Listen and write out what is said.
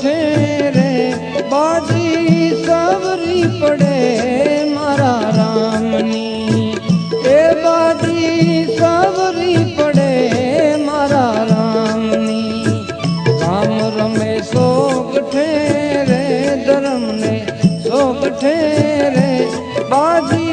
ठेरे बाजी सावरी पड़े मारा रामनी ए बाजी सावरी पड़े मारा रामनी राम रमे सोग ठेरे धर्म ने सोग ठेरे बाजी